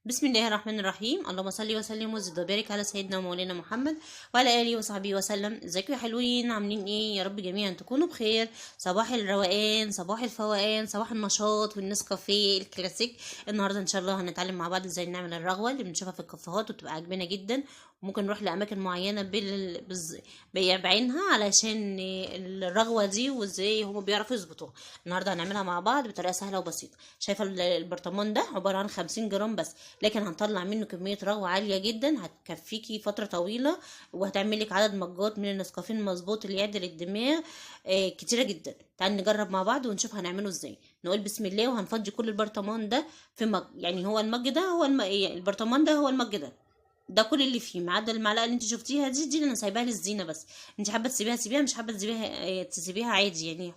بسم الله الرحمن الرحيم. اللهم صل وسلم وزد وبارك على سيدنا ومولانا محمد وعلى اله وصحبه وسلم. ازيكم يا حلوين؟ عاملين ايه؟ يا رب جميعا تكونوا بخير. صباح الروقان، صباح الفوقان، صباح النشاط والنسكافيه الكلاسيك. النهارده ان شاء الله هنتعلم مع بعض ازاي نعمل الرغوه اللي بنشوفها في الكافيهات وبتبقى عاجبانا جدا. وممكن نروح لاماكن معينه بعينها علشان الرغوه دي وازاي هم بيعرفوا يظبطوها. النهارده هنعملها مع بعض بطريقه سهله وبسيطه. شايفه البرطمان ده عباره عن 50 جرام بس، لكن هنطلع منه كمية رغوة عالية جدا هتكفيكي فترة طويلة، وهتعملك عدد مجات من النسكافيه المظبوط اللي يعدل الدماغ كتيرة جدا. تعالوا نجرب مع بعض ونشوف هنعمله ازاي. نقول بسم الله وهنفضي كل البرطمان ده في مج، يعني هو المج ده هو البرطمان ده هو المج ده كل اللي فيه، ما عدا المعلقه اللي انت شفتيها دي اللي انا سايباها للزينه بس. انت حابه تسيبيها سيبيها، مش حابه تسيبيها عادي يعني.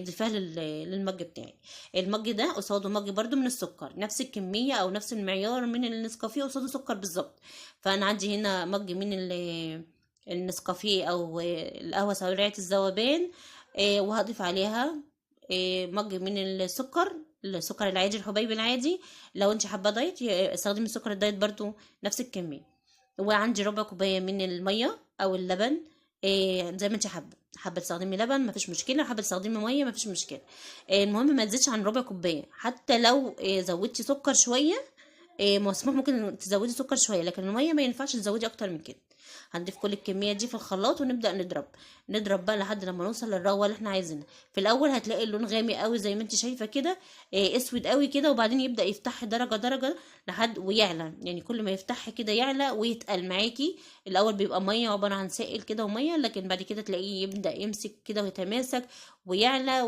ضيفيها للمج بتاعي. المج ده قصاده مج برده من السكر، نفس الكميه او نفس المعيار من النسكافيه قصاده سكر بالظبط. فانا عندي هنا مج من النسكافيه او القهوه سريعه الذوبان. وهضيف عليها مج من السكر العادي الحبيب العادي. لو انت حابه دايت استخدمي السكر الدايت برضو نفس الكميه. وعندي ربع كوبايه من الميه او اللبن. زي ما انت حابه تستخدمي لبن مفيش مشكله، حابه تستخدمي ميه مفيش مشكله. المهم ما تزيدش عن ربع كوبايه، حتى لو زودتي سكر شويه مسموح ممكن تزودي سكر شويه، لكن الميه ما ينفعش تزودي اكتر من كده. هنضيف كل الكميه دي في الخلاط ونبدا نضرب بقى لحد لما نوصل للرغوه اللي احنا عايزينها. في الاول هتلاقي اللون غامق قوي زي ما انت شايفه كده، اسود قوي كده، وبعدين يبدا يفتح درجه درجه لحد ويعلى، يعني كل ما يفتح كده يعلى ويتقل معاكي. الاول بيبقى ميه عباره عن سائل كده وميه، لكن بعد كده تلاقيه يبدا يمسك كده ويتماسك ويعلى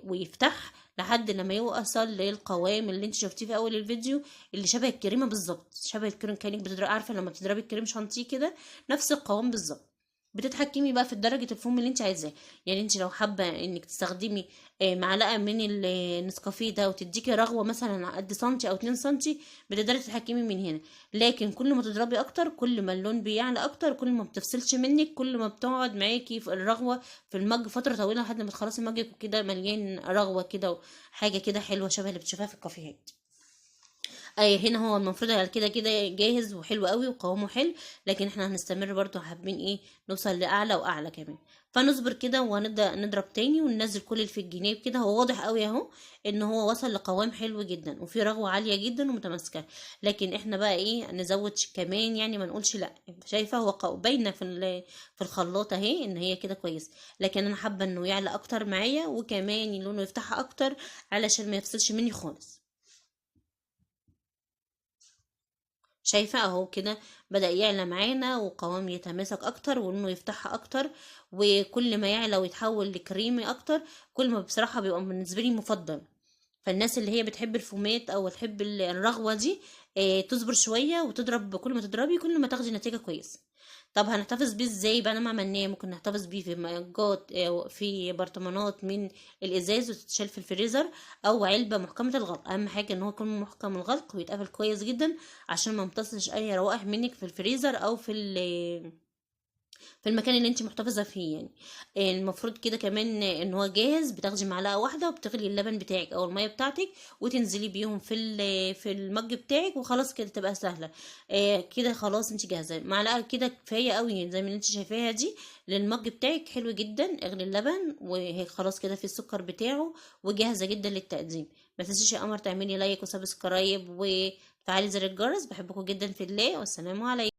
ويفتح لحد لما يوصل للقوام اللي انت شفتيه في اول الفيديو، اللي شبه الكريمه بالظبط، شبه الكريم كانك بتضربي، عارفه لما بتضربي الكريم شانتيه كده، نفس القوام بالظبط. بتتحكمي بقى في درجه الفوم اللي انت عايزاه. يعني انت لو حابه انك تستخدمي معلقه من النسكافيه ده وتديكي رغوه مثلا قد سنتي او 2 سنتي، بتقدري تتحكمي من هنا. لكن كل ما تضربي اكتر كل ما اللون بيعلى اكتر، كل ما بتفصلش منك، كل ما بتقعد معاكي في الرغوه في المج فتره طويله لحد ما تخلصي المج كده مليان رغوه كده، حاجه كده حلوه شبه اللي بتشوفها في الكافيهات. اي هنا هو المفروض على كده كده جاهز وحلو قوي وقوامه حلو، لكن احنا هنستمر برضو، حابين ايه نوصل لاعلى واعلى كمان. فنصبر كده وهنبدا نضرب تاني وننزل كل اللي في الجناب كده. هو واضح قوي اهو ان هو وصل لقوام حلو جدا وفي رغوه عاليه جدا ومتماسكه. لكن احنا بقى ايه نزود كمان، يعني ما نقولش لا. شايفه هو باينه في الخلاط اهي ان هي كده كويس، لكن انا حابه انه يعلى اكتر معايا وكمان لونه يفتحها اكتر علشان ما يفصلش مني خالص. شايفة اهو كده بدأ يعلى معانا وقوام يتماسك اكتر ولونه يفتحها اكتر. وكل ما يعلى ويتحول لكريمي اكتر كل ما بصراحة بيبقى بالنسبة لي مفضل. فالناس اللي هي بتحب الفومات او تحب الرغوة دي تصبر شوية وتضرب، كل ما تضربي كل ما تاخدي نتيجة كويسة. طب هنحتفظ بيه ازاي بقى؟ انا ما عملناه. ممكن نحتفظ بيه في مجات في برطمانات من الازاز وتتشال في الفريزر، او علبة محكمة الغلق. اهم حاجة ان هو يكون محكم الغلق ويتقفل كويس جدا عشان ما يمتصش اي روائح منك في الفريزر او في المكان اللي انت محتفظه فيه يعني. المفروض كده كمان ان هو جاهز. بتاخدي معلقه واحده وبتغلي اللبن بتاعك او الميه بتاعتك وتنزلي بيهم في المج بتاعك، وخلاص كده تبقى سهله. كده خلاص انت جاهزه. معلقه كده كفايه قوي زي ما انت شايفاها دي للمج بتاعك، حلو جدا. اغلي اللبن وهي خلاص كده في السكر بتاعه وجاهزه جدا للتقديم. ما تنسيش يا قمر تعملي لايك وسبسكرايب وتفعلي زر الجرس. بحبكم جدا في الله، والسلام عليكم.